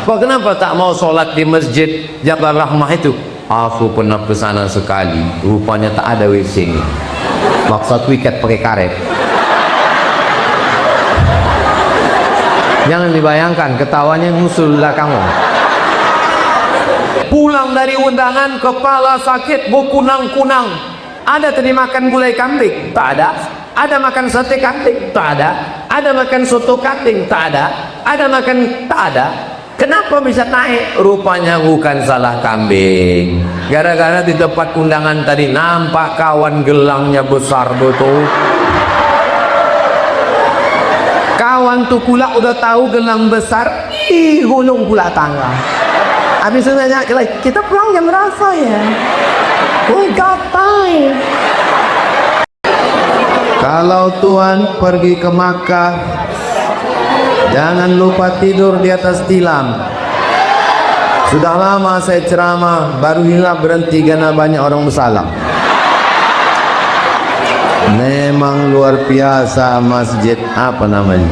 Kok kenapa tak mau sholat di masjid Jabal Rahmah itu? Aku pernah ke sana sekali, rupanya tak ada WC-nya. Maksud wiket pakai karet. Jangan dibayangkan, ketawanya ngusul belakangmu. Pulang dari undangan, kepala sakit, berkunang-kunang. Ada tadi makan gulai kambing? Tak ada. Ada makan sate kambing? Tak ada. Ada makan soto kambing? Tak ada. Ada makan? Tak ada. Kenapa bisa naik? Rupanya bukan salah kambing. Gara-gara di tempat undangan tadi nampak kawan gelangnya besar betul. Kawan tuh pula udah tahu gelang besar, gulung pula tangga. Habis itu nanya lagi, kita pulang jam berapa ya? We got time. Kalau Tuhan pergi ke Makkah, jangan lupa tidur di atas tilam. Sudah lama saya ceramah, baru hilap berhenti karena banyak orang bersalah. Memang luar biasa masjid, apa namanya?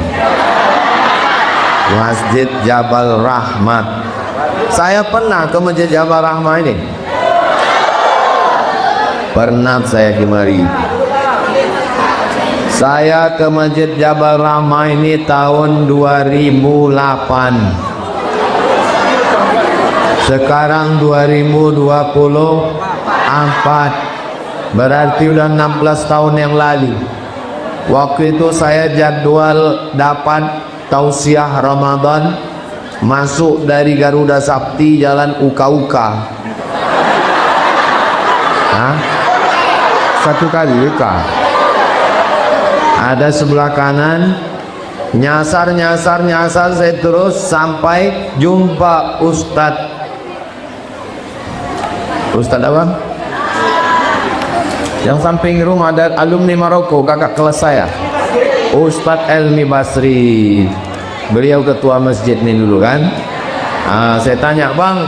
Masjid Jabal Rahmah. Saya pernah ke masjid Jabal Rahmah ini. Pernah saya kemari. Saya ke masjid Jabal Rahmah ini tahun 2008. Sekarang 2024. Berarti udah 16 tahun yang lalu. Waktu itu saya jadwal dapat tausiah Ramadan, masuk dari Garuda Sakti jalan Uka-Uka. Hah? Satu kali Uka. Ada sebelah kanan, nyasar saya terus sampai jumpa Ustadz apa? Yang samping rumah ada alumni Maroko, kakak kelas saya, Ustadz Elmi Basri. Beliau ketua masjid ini dulu kan. Saya tanya, bang,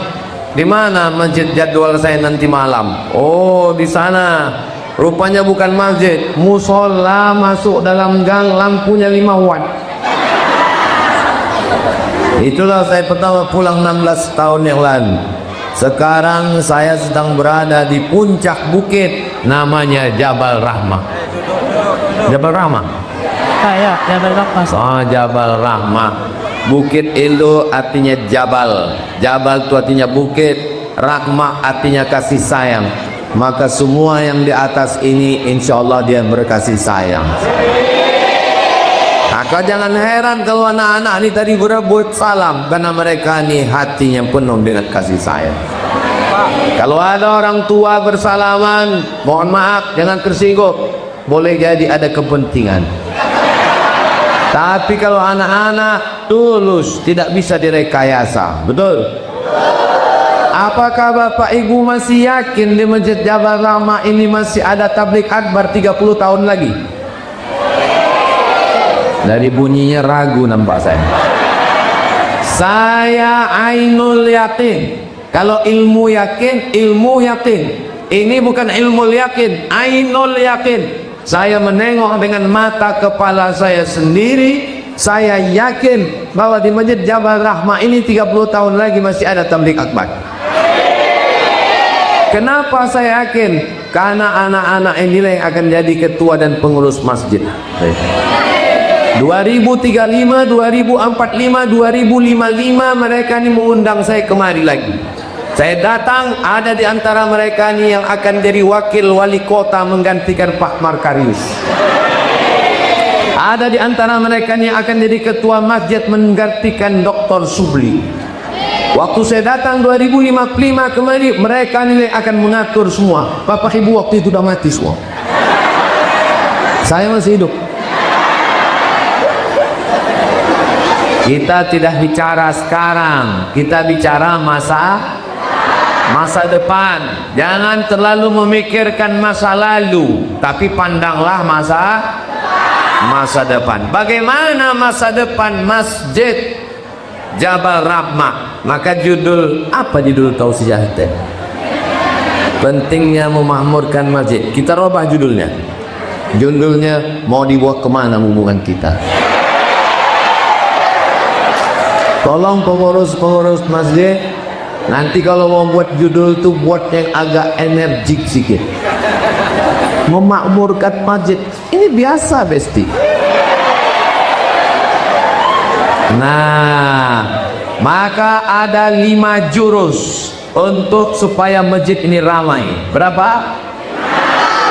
di mana masjid jadwal saya nanti malam? Oh, di sana. Rupanya bukan masjid, musola, masuk dalam gang, lampunya 5 watt. Itulah saya pertama pulang 16 tahun yang lalu. Sekarang saya sedang berada di puncak bukit, namanya Jabal Rahmah. Jabal Rahmah? Ya, Jabal Rahmah. Oh, Jabal Rahmah. Bukit itu artinya Jabal. Jabal itu artinya bukit. Rahmah artinya kasih sayang. Maka semua yang di atas ini insya Allah dia berkasih sayang. Maka jangan heran kalau anak-anak ini tadi berebut salam, karena mereka ini hatinya penuh dengan kasih sayang. Kalau ada orang tua bersalaman, mohon maaf jangan tersinggung, boleh jadi ada kepentingan. Tapi kalau anak-anak tulus, tidak bisa direkayasa. Betul? Apakah Bapak Ibu masih yakin di Masjid Jabal Rahmah ini masih ada tabligh akbar 30 tahun lagi? Dari bunyinya ragu nampak saya. Saya ainul yakin. Kalau ilmu yakin, ilmu yakin. Ini bukan ilmu yakin, ainul yakin. Saya menengok dengan mata kepala saya sendiri. Saya yakin bahwa di Masjid Jabal Rahmah ini 30 tahun lagi masih ada tabligh akbar. Kenapa saya yakin? Karena anak-anak inilah yang akan jadi ketua dan pengurus masjid. 2035, 2045, 2055 mereka ini mengundang saya kemari lagi. Saya datang, ada di antara mereka ini yang akan jadi wakil wali kota menggantikan Pak Markarius. Ada di antara mereka ini yang akan jadi ketua masjid menggantikan Dr. Subli. Waktu saya datang 2055 kemari, mereka ini akan mengatur semua. Bapak Ibu waktu itu sudah mati semua. Saya masih hidup. Kita tidak bicara sekarang, kita bicara masa depan. Jangan terlalu memikirkan masa lalu, tapi pandanglah masa depan. Bagaimana masa depan Masjid Jabal Rahmah? Maka judul tausiah itu? Pentingnya memakmurkan masjid. Kita robah judulnya. Judulnya mau dibawa kemana hubungan kita? Tolong pengurus-pengurus masjid, nanti kalau mau buat judul tuh buat yang agak energik sedikit. Memakmurkan masjid, ini biasa besti. Nah, maka ada 5 jurus untuk supaya masjid ini ramai. Berapa?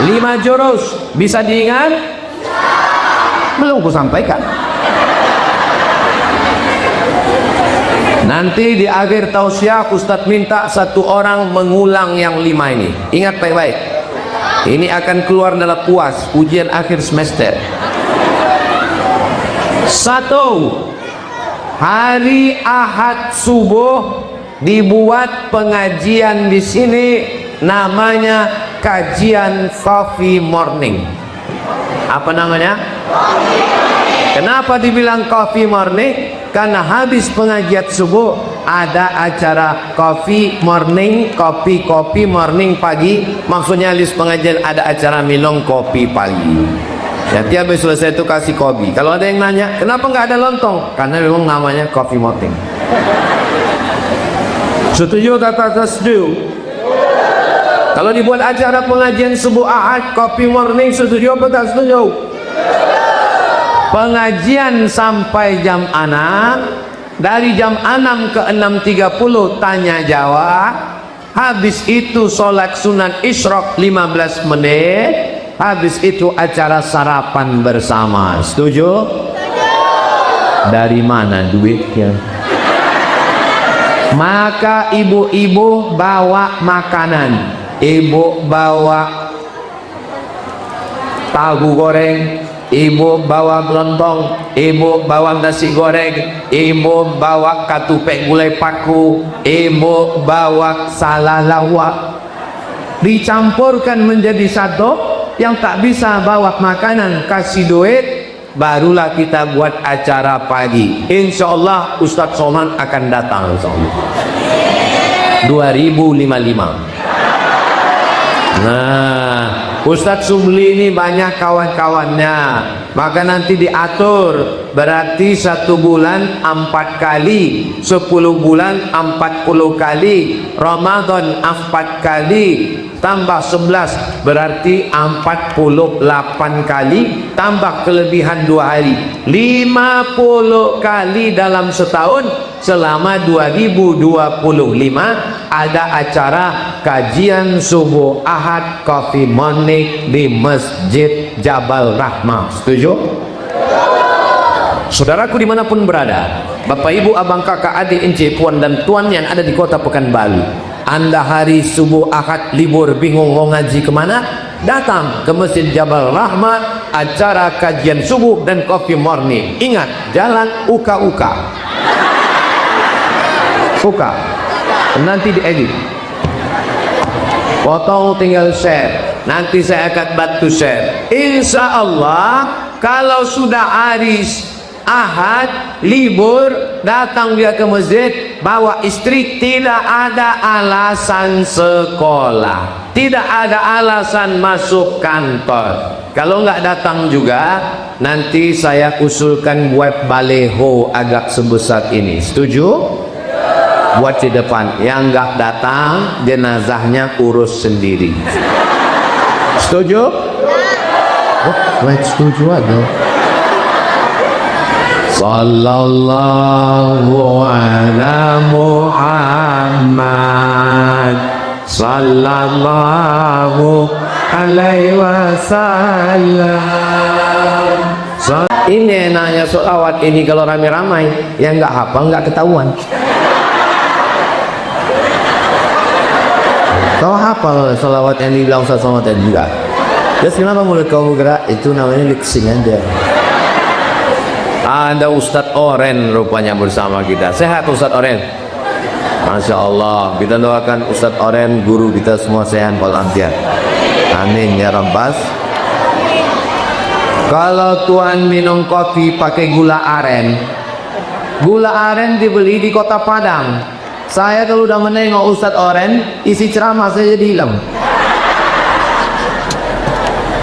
5 jurus. Bisa diingat? Belum ku sampaikan. Nanti di akhir tausiah Ustadz minta 1 orang mengulang yang 5 ini. Ingat baik-baik. Ini akan keluar dalam UAS, ujian akhir semester. 1. Hari Ahad subuh dibuat pengajian di sini, namanya kajian coffee morning. Apa namanya? Kenapa dibilang coffee morning? Karena habis pengajian subuh ada acara coffee morning, kopi morning pagi. Maksudnya habis pengajian ada acara minum kopi pagi. Jadi habis selesai itu kasih kopi. Kalau ada yang nanya, kenapa nggak ada lontong? Karena memang namanya coffee morning. Setuju kata setuju? Kalau dibuat acara pengajian subuh Ahad coffee morning, setuju apa tak setuju? Pengajian sampai jam 6, dari jam 6 ke 6.30 tanya jawab, habis itu sholat sunat isyraq 15 menit, habis itu acara sarapan bersama. Setuju? Dari mana duitnya? Maka ibu-ibu bawa makanan, ibu bawa tahu goreng, ibu bawa lontong, ibu bawa nasi goreng, ibu bawa katupek gulai paku, ibu bawa salalawak, dicampurkan menjadi satu. Yang tak bisa bawa makanan kasih duit, barulah kita buat acara pagi. Insya Allah Ustadz Somad akan datang, insya Allah 2055. Nah, Ustadz Sumli ini banyak kawan-kawannya, maka nanti diatur. Berarti 1 bulan 4 kali, 10 bulan 40 kali, Ramadan 4 kali, tambah 11 berarti 48 kali, tambah kelebihan 2 hari, 50 kali dalam setahun. Selama 2025 ada acara kajian subuh Ahad coffee morning di Masjid Jabal Rahmah. Setuju? Saudaraku dimanapun berada, Bapak Ibu Abang Kakak Adik Encik Puan dan Tuan yang ada di kota Pekanbaru, Anda hari subuh Ahad libur bingung mau ngaji kemana? Datang ke Masjid Jabal Rahmah, acara kajian subuh dan coffee morning. Ingat, jalan uka-uka. Uka, nanti diedit, potong tinggal share, nanti saya akan bantu share. Insya Allah kalau sudah hari Ahad libur, datang dia ke masjid, bawa istri, tidak ada alasan sekolah, tidak ada alasan masuk kantor. Kalau nggak datang juga, nanti saya usulkan buat baleho agak sebesar ini. Setuju? Buat di depan. Yang nggak datang, jenazahnya urus sendiri. Setuju? Oh, baik, setuju aja. Sallallahu ala Muhammad, sallallahu alaihi wasallam. Ini enaknya sholawat ini kalau ramai-ramai, yang nggak hafal nggak ketahuan. Kau hafal sholawat yang dibilang Ustaz Somad tadi juga? Terus kenapa mulut kau bergerak? Itu namanya liksing aja. Ada Ustadz Oren rupanya bersama kita. Sehat Ustadz Oren? Masya Allah. Kita doakan Ustadz Oren, guru kita semua sehat walafiat. Amin ya Rabbas. Kalau tuan minum kopi pakai gula aren, gula aren dibeli di Kota Padang. Saya kalau udah menengok Ustadz Oren isi ceramah saya jadi hilang.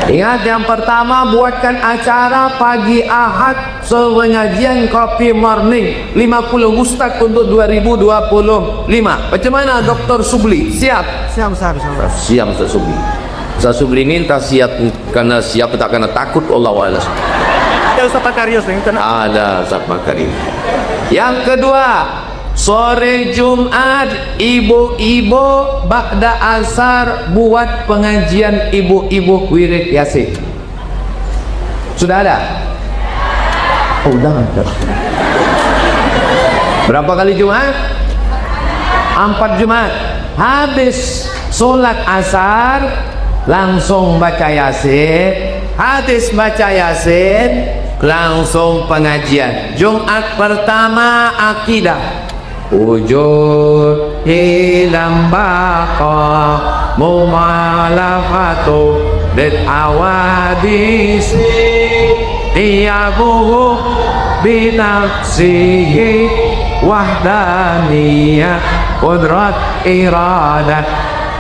Ingat, yang pertama, buatkan acara pagi Ahad pengajian kopi morning 50 ustaz untuk 2025. Macam mana Dr. Subli? Siap? Siap Ustaz. Siap Ustaz Subli. Ustaz Subli ini entah siap karena siap tak karena takut, Allah wa'ala. Ya Ustaz Makarius ini kan. Ada Ustaz Makarim. Yang kedua, sore Jumat ibu-ibu ba'da asar buat pengajian ibu-ibu wirid Yasin. Sudah ada? Oh, udah ada. Berapa kali Jumat? 4 Jumat. Habis solat asar langsung baca Yasin. Habis baca Yasin langsung pengajian. Jumat pertama akidah. Wujud hilang baqa mumalafatu bid awadisi tiyabuhu binafsihi wahdaniyah qudrat iradah.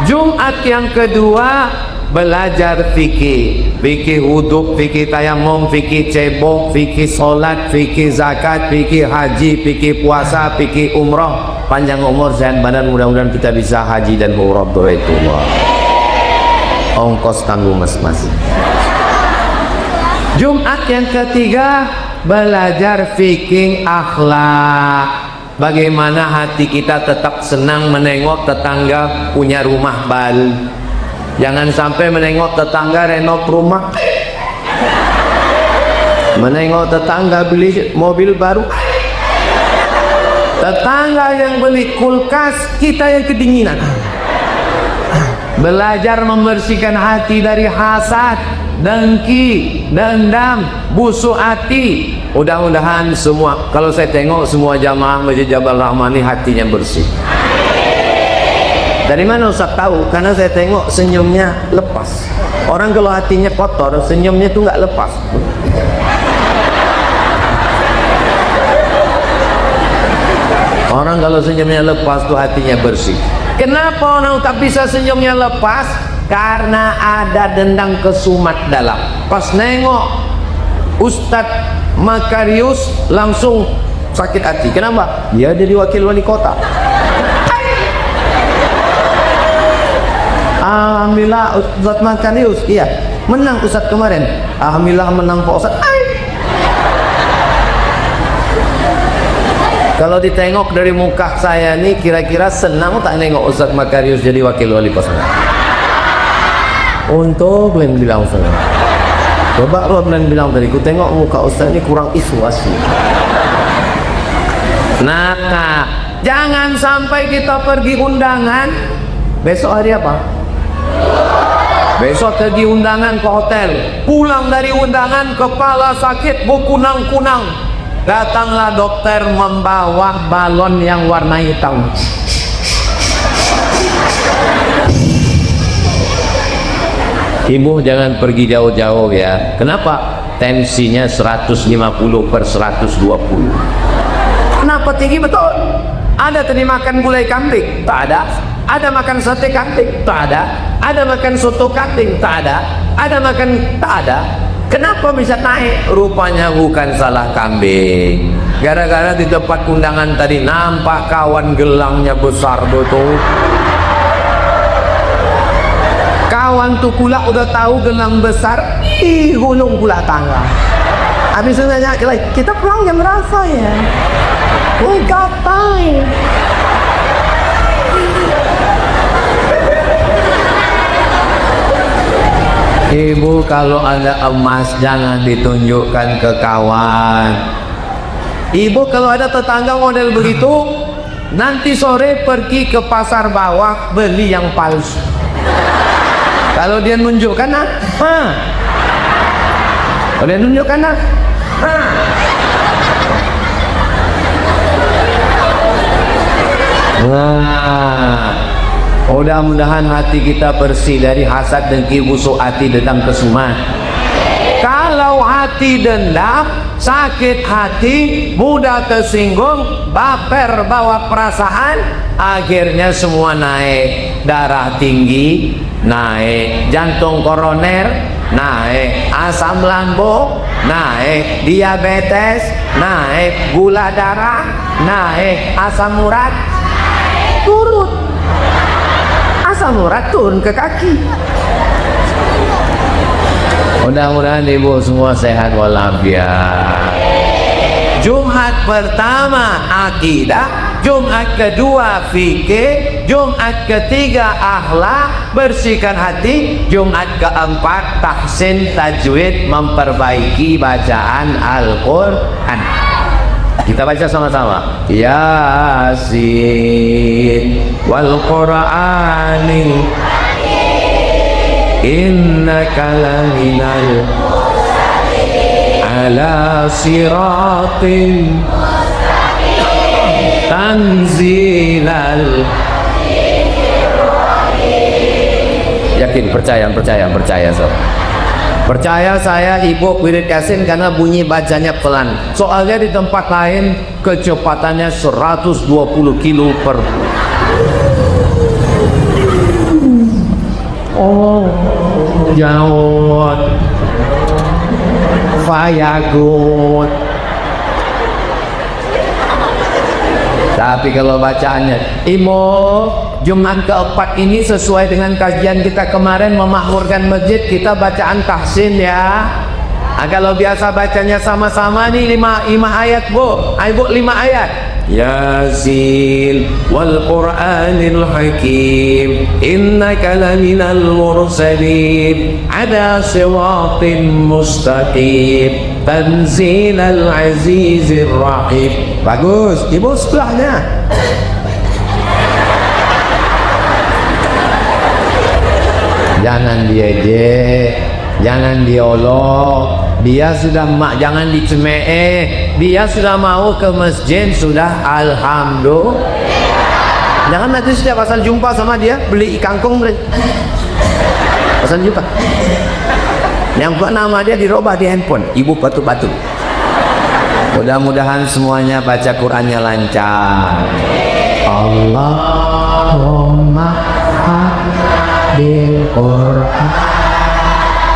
Jumat yang kedua belajar fikih, fikih wudhu, fikih tayamum, fikih cebok, fikih solat, fikih zakat, fikih haji, fikih puasa, fikih umrah. Panjang umur, sehat badan, mudah-mudahan kita bisa haji dan umrah Baitullah. Ongkos tanggung mas-mas. Jumat yang ketiga belajar fikih akhlak. Bagaimana hati kita tetap senang menengok tetangga punya rumah baru. Jangan sampai menengok tetangga renov rumah, menengok tetangga beli mobil baru, tetangga yang beli kulkas, kita yang kedinginan. Belajar membersihkan hati dari hasad, dengki, dendam, busuk hati. Mudah-mudahan semua, kalau saya tengok semua jamaah Masjid Jabal Rahmani hatinya bersih. Dari mana Ustaz tahu? Karena saya tengok senyumnya lepas. Orang kalau hatinya kotor, senyumnya itu nggak lepas. Orang kalau senyumnya lepas tuh hatinya bersih. Kenapa orang tak bisa senyumnya lepas? Karena ada dendam kesumat dalam. Pas nengok Ustadz Makarius langsung sakit hati. Kenapa? Dia jadi wakil wali kota. Alhamdulillah Ustaz Makarius, iya menang Ustaz kemarin. Alhamdulillah menang Pak Ustaz. Kalau ditengok dari muka saya nih, kira-kira senang tak nengok Ustaz Makarius jadi wakil wali kota? Untuk belum bilang Ustaz. Coba lo belum bilang tadi, ku tengok muka Ustaz ini kurang ikhlas. Nah, jangan sampai kita pergi undangan. Besok hari apa? Besok pergi undangan ke hotel, pulang dari undangan kepala sakit berkunang-kunang. Datanglah dokter membawa balon yang warna hitam. Ibu jangan pergi jauh-jauh ya. Kenapa? Tensinya 150/120. Kenapa tinggi? Betul. Ada tadi makan gulai kambing? Tak ada. Ada makan sate kambing? Tak ada. Ada makan soto kambing? Tak ada. Ada makan? Tak ada. Kenapa bisa naik? Rupanya bukan salah kambing. Gara-gara di tempat undangan tadi nampak kawan gelangnya besar betul. Kawan tuh pula udah tahu gelang besar, gulung pula tangga. Habis itu nanya, kita pulang jam berapa ya? We got time. Ibu kalau ada emas jangan ditunjukkan ke kawan. Ibu kalau ada tetangga model begitu, nanti sore pergi ke pasar bawah beli yang palsu. Kalau dia nunjukkan kalau dia nunjukkan mudah-mudahan hati kita bersih dari hasad, dengki, busuk hati, dendam, kesumat. Kalau hati dendam, sakit hati, mudah tersinggung, baper, bawa perasaan, akhirnya semua naik. Darah tinggi naik, jantung koroner naik asam lambung, naik diabetes, naik gula darah, naik asam urat, turun. Asam urat turun ke kaki. Mudah-mudahan ibu semua sehat walafiat. Jumat pertama akidah, Jumat kedua fikih, Jumat ketiga akhlak, bersihkan hati, Jumat keempat tahsin tajwid, memperbaiki bacaan Al-Quran. Kita baca sama-sama. Yasin wal Qur'anil innaka laminal ala siratin tanzilal. Yakin, percaya so. Percaya saya ibu wirid Yasin karena bunyi bacanya pelan. Soalnya di tempat lain kecepatannya 120 kilo per. Oh, jauh. Fayagut. Tapi kalau bacaannya Imo, Jumat keempat ini sesuai dengan kajian kita kemarin memakmurkan masjid, kita bacaan tahsin ya. Kalau biasa bacanya sama-sama nih 5 ayat bu, ibu 5 ayat. Yasin wal Qur'anil Hakim innaka laminal mursalin ala siratin mustaqim tanzilal azizir rahim. Bagus, ibu sebelahnya. Jangan diejek, jangan diolok. Dia sudah jangan dicemee. Dia sudah mau ke masjid, sudah alhamdulillah. Jangan nanti setiap asal jumpa sama dia beli kangkung asal jumpa. Yang nama dia dirubah di handphone, ibu batu-batu. Mudah-mudahan semuanya baca Qur'annya lancar. Allahumma hadil Qur'an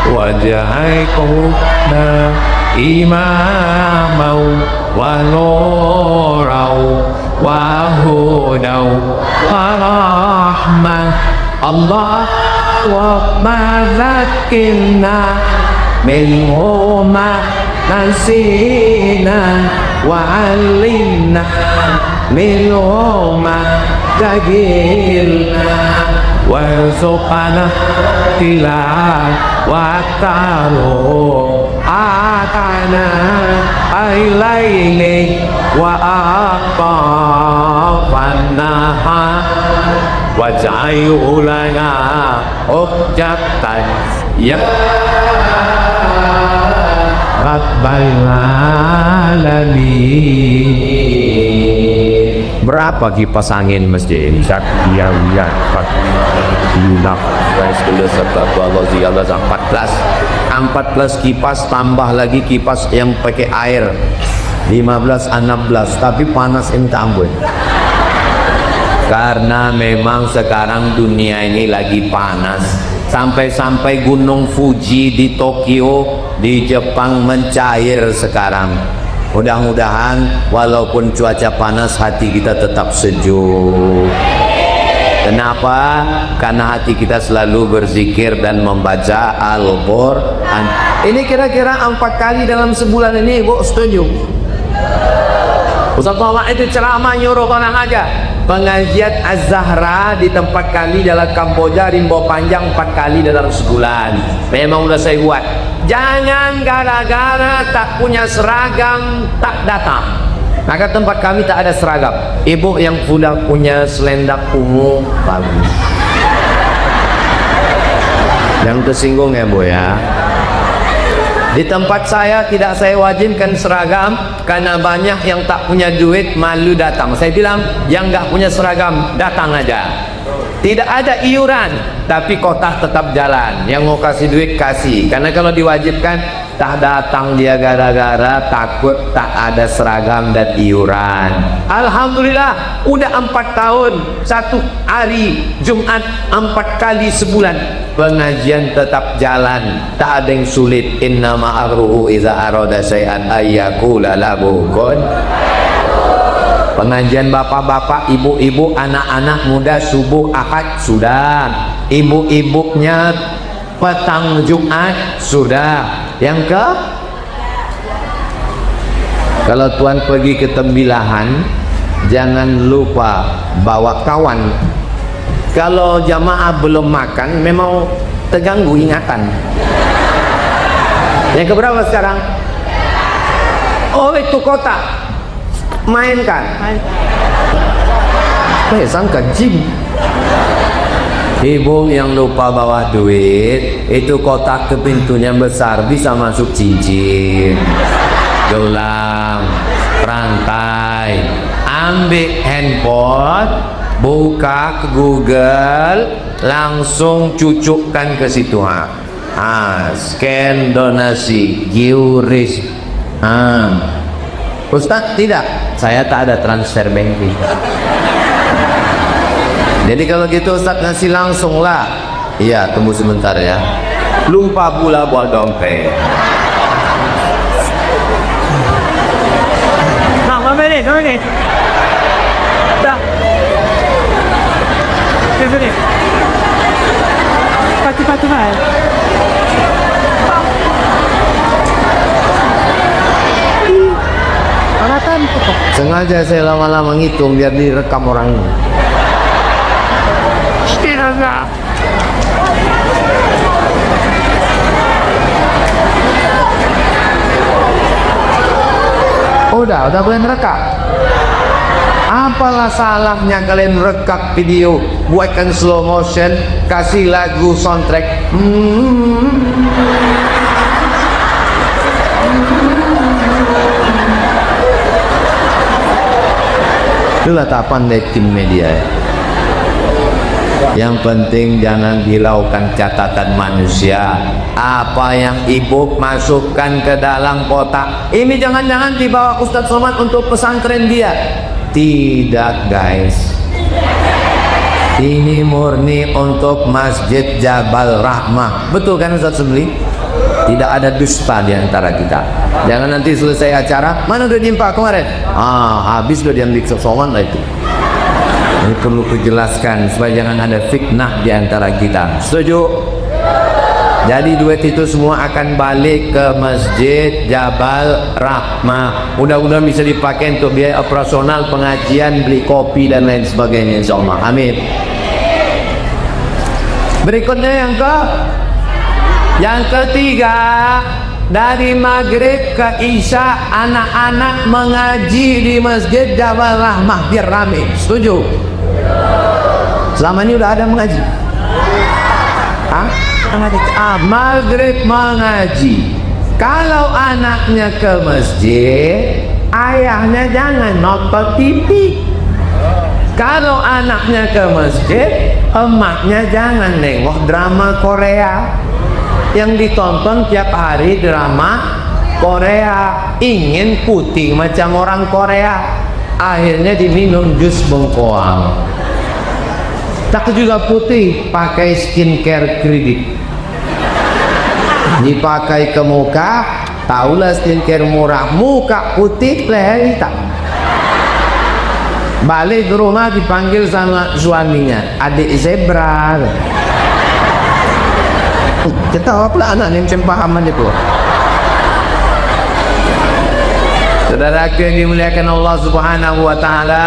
waj'alna imamau wa nurau wa hudau wa rahmah. Allahumma zakkirna minhu ma nasina wa 'allimna minhu ma jahilna warzuqna tilawatahu atana ailaini wa aqafannaha waj'alhu lana hujjatan ya rabbal alamin. Berapa kipas angin masjid? Sekian 14 kipas, tambah lagi kipas yang pakai air 15, 16, tapi panas minta ampun. Karena memang sekarang dunia ini lagi panas. Sampai-sampai gunung Fuji di Tokyo di Jepang mencair sekarang. Mudah-mudahan walaupun cuaca panas hati kita tetap sejuk. Kenapa? Karena hati kita selalu berzikir dan membaca Al-Quran. Ini kira-kira 4 kali dalam sebulan ini, ibu setuju? Ustaz Muhammad itu ceramah nyuruh orang aja. Pengajian Az-Zahra di tempat kali dalam Kamboja Rimbo Panjang 4 kali dalam sebulan. Memang udah saya buat. Jangan gara-gara tak punya seragam tak datang. Maka tempat kami tak ada seragam. Ibu yang sudah punya selendang ungu bagus. Yang tersinggung ya bu ya. Di tempat saya tidak saya wajibkan seragam karena banyak yang tak punya duit malu datang. Saya bilang yang nggak punya seragam datang aja. Tidak ada iuran, tapi kota tetap jalan. Yang mau kasih duit kasih. Karena kalau diwajibkan Tak datang dia gara-gara takut tak ada seragam dan iuran. Alhamdulillah, udah 4 tahun, 1 hari Jumat 4 kali sebulan pengajian tetap jalan, tak ada yang sulit. Inna ma'amruhu iza arada syai'an ayyakula lahu kun. Pengajian bapak-bapak, ibu-ibu, anak-anak muda subuh Ahad sudah, ibu-ibunya petang Jumat sudah. Yang ke, kalau tuan pergi ke tembilahan jangan lupa bawa kawan. Kalau jamaah belum makan memang terganggu ingatan. Yang keberapa sekarang? Oh, itu kotak mainkan. Sangka jin. Ibu yang lupa bawa duit, itu kotak ke pintunya besar, bisa masuk cincin, gelang, rantai. Ambil handphone, buka ke Google, langsung cucukkan ke situ. Scan donasi, QRIS. Ustaz, tidak, saya tak ada transfer banking. Jadi kalau gitu Ustaz ngasih langsung lah. Iya, tunggu sebentar ya. Lupa pula buat dompet. Nah, mana ni? Dah. Sini. Pati mai. Alatan tu. Sengaja saya lama-lama ngitung biar direkam orang ini. Tidak. Udah boleh rekam. Apalah salahnya kalian rekam video, buatkan slow motion, kasih lagu soundtrack. Itulah tak pandai tim media. Yang penting jangan hiraukan catatan manusia. Apa yang ibu masukkan ke dalam kotak ini jangan-jangan dibawa Ustadz Somad untuk pesantren dia. Tidak guys, ini murni untuk Masjid Jabal Rahmah. Betul kan Ustadz Subli? Tidak ada dusta di antara kita. Jangan nanti selesai acara, mana udah jumpa kemarin? Habis udah diambil Ustadz Somad lah itu. Ini perlu kujelaskan supaya jangan ada fitnah di antara kita. Setuju? Jadi duit itu semua akan balik ke Masjid Jabal Rahmah. Mudah-mudahan bisa dipakai untuk biaya operasional, pengajian, beli kopi dan lain sebagainya, insyaallah. Amin. Berikutnya yang ketiga, dari maghrib ke isya anak-anak mengaji di Masjid Jabal Rahmah biar rame. Setuju? Selama ini udah ada mengaji? Maghrib mengaji. Kalau anaknya ke masjid, ayahnya jangan nonton TV. Kalau anaknya ke masjid, emaknya jangan nengok drama Korea. Yang ditonton tiap hari drama Korea. Ingin putih macam orang Korea, akhirnya diminum jus bengkoang. Tak juga putih, pakai skincare kredit, dipakai ke muka. Taulah skincare murah, muka putih, leher hitam. Balik ke rumah dipanggil sama suaminya, adik zebra. Kita tahu apa anak yang macam pahaman itu. Saudaraku yang dimuliakan Allah Subhanahu wa taala,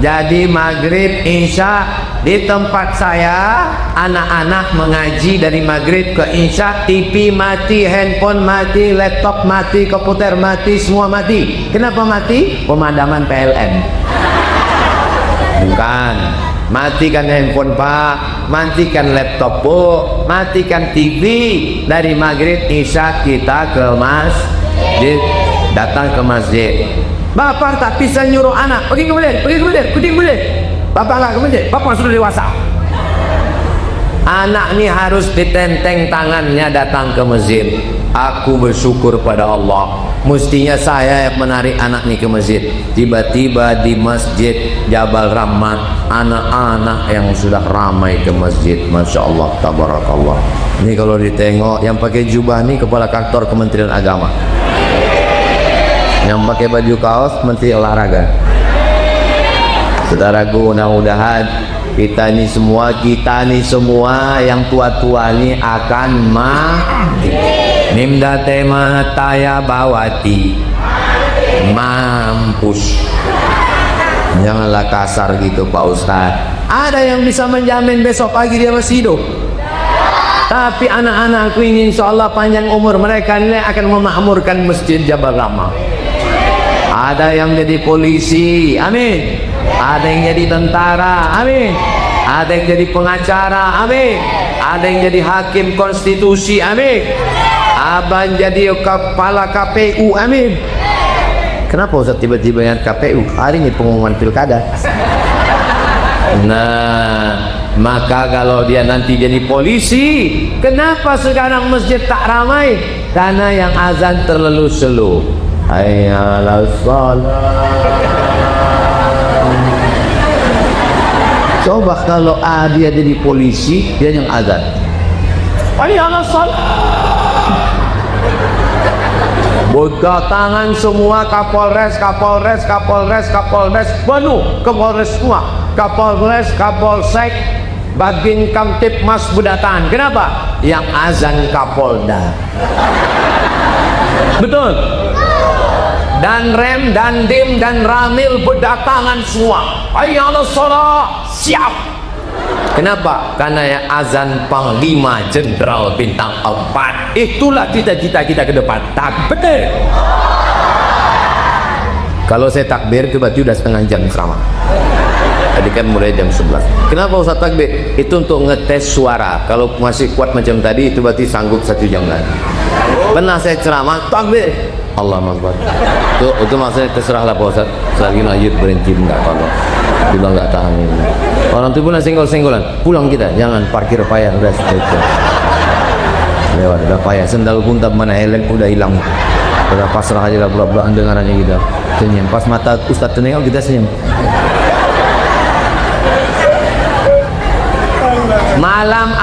jadi maghrib isya di tempat saya anak-anak mengaji dari maghrib ke isya, TV mati, handphone mati, laptop mati, komputer mati, semua mati. Kenapa mati? Pemadaman PLN. Bukan. Matikan handphone Pak, matikan laptop Bu, matikan TV. Dari maghrib isya kita ke masjid, datang ke masjid. Bapak tak bisa nyuruh anak pergi ke masjid. Bapak nggak ke masjid, bapak sudah dewasa. Anak ini harus ditenteng tangannya datang ke masjid. Aku bersyukur pada Allah. Mestinya saya yang menarik anak ni ke masjid. Tiba-tiba di masjid Jabal Rahmat, anak-anak yang sudah ramai ke masjid. Masya Allah, tabarakallah. Ini kalau ditengok yang pakai jubah ni kepala kantor Kementerian Agama, yang pakai baju kaos Menteri Olahraga. Saudaraku, mudah-mudahan kita ni semua yang tua-tua ni akan mati. Nimda tema taya bawati mampus. Janganlah kasar gitu Pak Ustaz. Ada yang bisa menjamin besok pagi dia masih hidup, tapi anak-anakku ini insya Allah panjang umur, mereka ini akan memakmurkan Masjid Jabal Rahmah. Ada yang jadi polisi, amin. Ada yang jadi tentara, amin. Ada yang jadi pengacara, amin. Ada yang jadi hakim konstitusi, amin. Abang jadi kepala KPU, amin. Kenapa Ustaz tiba-tiba yang KPU? Hari ini pengumuman pilkada. Nah, maka kalau dia nanti jadi polisi, kenapa sekarang masjid tak ramai? Karena yang azan terlalu slow. Hayya 'alas shalah. Coba kalau dia jadi polisi, dia yang azan. Hayya 'alas shalah. Berdatangan semua Kapolres penuh ke Polres semua. Kapolres, Kapolsek, Babin Kamtipmas berdatangan. Kenapa? Yang azan Kapolda. Betul. Dan Rem, dan Dim, dan Ramil berdatangan semua. Hayya 'alas shalah, siap. Kenapa? Karena yang azan Panglima Jenderal Bintang 4. Itulah cita-cita kita ke depan. Takbir. Kalau saya takbir itu berarti udah setengah jam ceramah. Tadi kan mulai jam 11. Kenapa Ustaz takbir? Itu untuk ngetes suara. Kalau masih kuat macam tadi itu berarti sanggup 1 jam lagi. Pernah saya ceramah takbir, Allah Akbar. Itu maksudnya terserahlah Pak Ustaz. Selagi lanjut berhenti enggak kalau bilang enggak tahan ini. Orang itu pun senggol-senggolan. Pulang kita, jangan parkir payah udah selesai. Lewat udah payah, sendal pun tak mana helm udah hilang. Udah pasrah aja lah bla-bla dengarannya kita. Senyum. Pas mata Ustaz tengok kita senyum. Malam